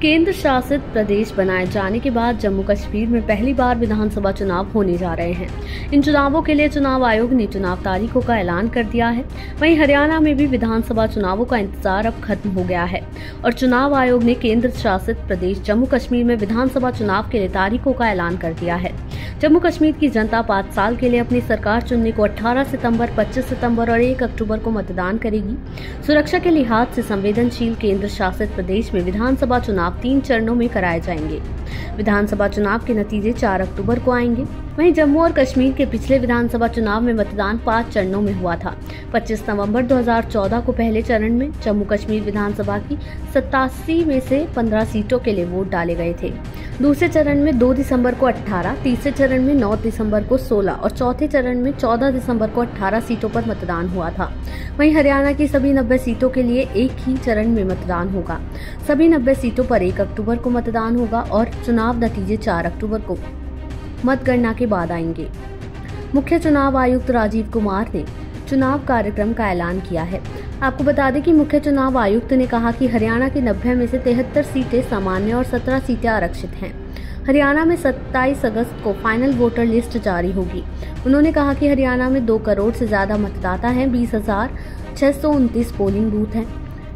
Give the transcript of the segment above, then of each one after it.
केंद्र शासित प्रदेश बनाए जाने के बाद जम्मू कश्मीर में पहली बार विधानसभा चुनाव होने जा रहे हैं। इन चुनावों के लिए चुनाव आयोग ने चुनाव तारीखों का ऐलान कर दिया है। वहीं हरियाणा में भी विधानसभा चुनावों का इंतजार अब खत्म हो गया है और चुनाव आयोग ने केंद्र शासित प्रदेश जम्मू कश्मीर में विधानसभा चुनाव के लिए तारीखों का ऐलान कर दिया है। जम्मू कश्मीर की जनता 5 साल के लिए अपनी सरकार चुनने को 18 सितंबर, 25 सितंबर और 1 अक्टूबर को मतदान करेगी। सुरक्षा के लिहाज से संवेदनशील केंद्र शासित प्रदेश में विधानसभा चुनाव 3 चरणों में कराए जाएंगे। विधानसभा चुनाव के नतीजे 4 अक्टूबर को आएंगे। वहीं जम्मू और कश्मीर के पिछले विधानसभा चुनाव में मतदान 5 चरणों में हुआ था। 25 नवंबर 2014 को पहले चरण में जम्मू कश्मीर विधानसभा की 87 में से 15 सीटों के लिए वोट डाले गए थे। दूसरे चरण में 2 दिसंबर को 18, तीसरे चरण में 9 दिसंबर को 16 और चौथे चरण में 14 दिसंबर को 18 सीटों पर मतदान हुआ था। वहीं हरियाणा की सभी 90 सीटों के लिए एक ही चरण में मतदान होगा। सभी 90 सीटों पर 1 अक्टूबर को मतदान होगा और चुनाव नतीजे 4 अक्टूबर को मतगणना के बाद आएंगे। मुख्य चुनाव आयुक्त राजीव कुमार ने चुनाव कार्यक्रम का ऐलान किया है। आपको बता दें कि मुख्य चुनाव आयुक्त ने कहा कि हरियाणा की 90 में से 73 सीटें सामान्य और 17 सीटें आरक्षित हैं। हरियाणा में 27 अगस्त को फाइनल वोटर लिस्ट जारी होगी। उन्होंने कहा कि हरियाणा में 2 करोड़ से ज्यादा मतदाता हैं, 20,629 पोलिंग बूथ हैं,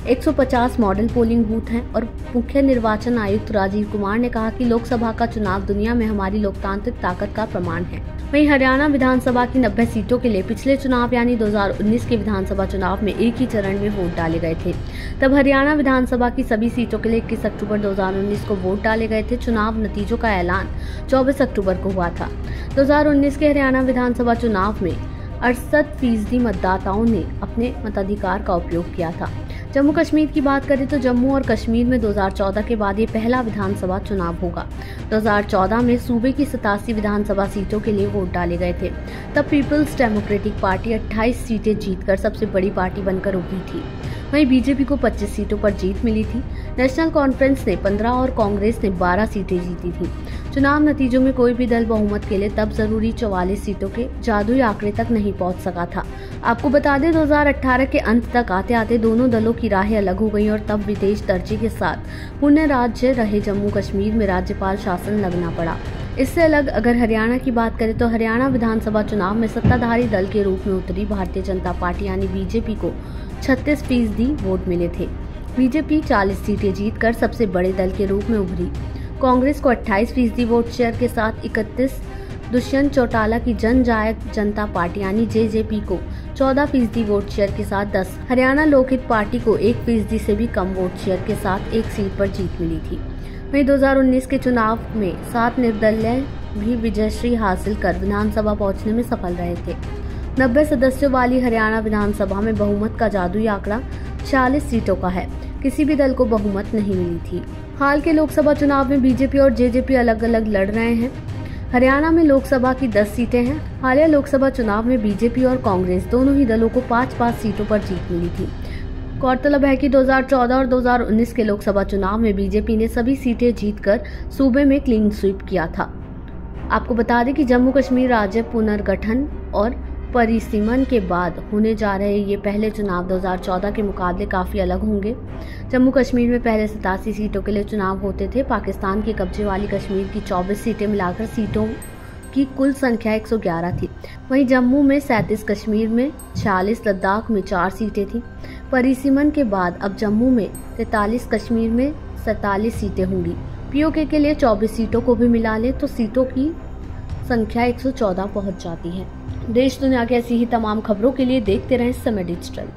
150 मॉडल पोलिंग बूथ हैं और मुख्य निर्वाचन आयुक्त राजीव कुमार ने कहा कि लोकसभा का चुनाव दुनिया में हमारी लोकतांत्रिक ताकत का प्रमाण है। वहीं हरियाणा विधानसभा की 90 सीटों के लिए पिछले चुनाव यानी 2019 के विधानसभा चुनाव में एक ही चरण में वोट डाले गए थे। तब हरियाणा विधानसभा की सभी सीटों के लिए 21 अक्टूबर 2019 को वोट डाले गए थे। चुनाव नतीजों का ऐलान 24 अक्टूबर को हुआ था। 2019 के हरियाणा विधानसभा चुनाव में 68% मतदाताओं ने अपने मताधिकार का उपयोग किया था। जम्मू कश्मीर की बात करें तो जम्मू और कश्मीर में 2014 के बाद ये पहला विधानसभा चुनाव होगा। 2014 में सूबे की 87 विधानसभा सीटों के लिए वोट डाले गए थे। तब पीपल्स डेमोक्रेटिक पार्टी 28 सीटें जीतकर सबसे बड़ी पार्टी बनकर उभरी थी। वहीं बीजेपी को 25 सीटों पर जीत मिली थी। नेशनल कॉन्फ्रेंस ने 15 और कांग्रेस ने 12 सीटें जीती थी। चुनाव नतीजों में कोई भी दल बहुमत के लिए तब जरूरी 44 सीटों के जादुई आंकड़े तक नहीं पहुंच सका था। आपको बता दें 2018 के अंत तक आते आते दोनों दलों की राहें अलग हो गई और तब विदेश दर्जे के साथ पुण्य राज्य रहे जम्मू कश्मीर में राज्यपाल शासन लगना पड़ा। इससे अलग अगर हरियाणा की बात करें तो हरियाणा विधानसभा चुनाव में सत्ताधारी दल के रूप में उतरी भारतीय जनता पार्टी यानी बीजेपी को 36% वोट मिले थे। बीजेपी 40 सीटें जीतकर सबसे बड़े दल के रूप में उभरी। कांग्रेस को 28% वोट शेयर के साथ 31, दुष्यंत चौटाला की जनजायक जनता पार्टी यानी जेजेपी को 14% वोट शेयर के साथ 10, हरियाणा लोकहित पार्टी को 1% से भी कम वोट शेयर के साथ 1 सीट पर जीत मिली थी। वहीं 2019 के चुनाव में 7 निर्दलीय भी विजयश्री हासिल कर विधानसभा पहुंचने में सफल रहे थे। 90 सदस्यों वाली हरियाणा विधानसभा में बहुमत का जादुई आंकड़ा 40 सीटों का है। किसी भी दल को बहुमत नहीं मिली थी। हाल के लोकसभा चुनाव में बीजेपी और जेजेपी अलग अलग लड़ रहे हैं। हरियाणा में लोकसभा की 10 सीटें हैं। हालिया लोकसभा चुनाव में बीजेपी और कांग्रेस दोनों ही दलों को 5-5 सीटों पर जीत मिली थी। गौरतलब है कि 2014 और 2019 के लोकसभा चुनाव में बीजेपी ने सभी सीटें जीतकर सूबे में क्लीन स्वीप किया था। आपको बता दें कि जम्मू कश्मीर राज्य पुनर्गठन और परिसीमन के बाद होने जा रहे ये पहले चुनाव 2014 के मुकाबले काफी अलग होंगे। जम्मू कश्मीर में पहले 87 सीटों के लिए चुनाव होते थे। पाकिस्तान के कब्जे वाली कश्मीर की 24 सीटें मिलाकर सीटों की कुल संख्या 111 थी। वहीं जम्मू में 37, कश्मीर में 46, लद्दाख में 4 सीटें थी। परिसीमन के बाद अब जम्मू में 43, कश्मीर में 47 सीटें होंगी। पीओके के लिए 24 सीटों को भी मिला ले तो सीटों की संख्या 114 पहुंच जाती है। देश दुनिया की ऐसी ही तमाम खबरों के लिए देखते रहें समय डिजिटल।